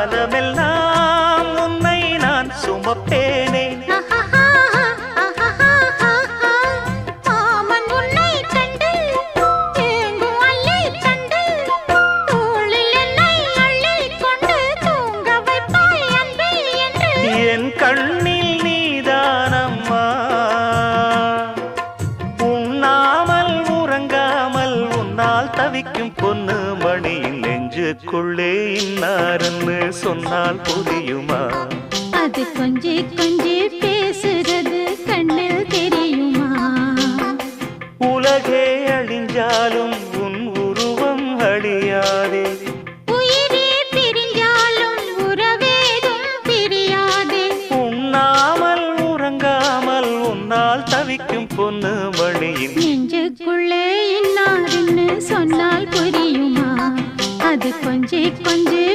காலமெல்லாம் உன்னை நான் சுமப்பேனே. என் கண்ணில் நீதானம்மா, உண்ணாமல் உறங்காமல் உன்னால் தவிக்கும் பொண்ணு மணியின் நெஞ்சுக்குள்ளே இன்னாருன்னு சொன்னால் புரியுமா? அது கொஞ்சி கொஞ்சி பேசுறது கண்ணில் தெரியுமா? உலகே அழிஞ்சாலும் உன் உருவம் அழியாதே, உயிரே பிரிஞ்சாலும் உறவேதும் பிரியாதே. உண்ணாமல் உறங்காமல் உன்னால் தவிக்கும் பொண்ணு மணியின் நெஞ்சுக்குள்ளே இன்னாருன்னு சொன்னால் புரியுமா? அது கொஞ்சி கொஞ்சி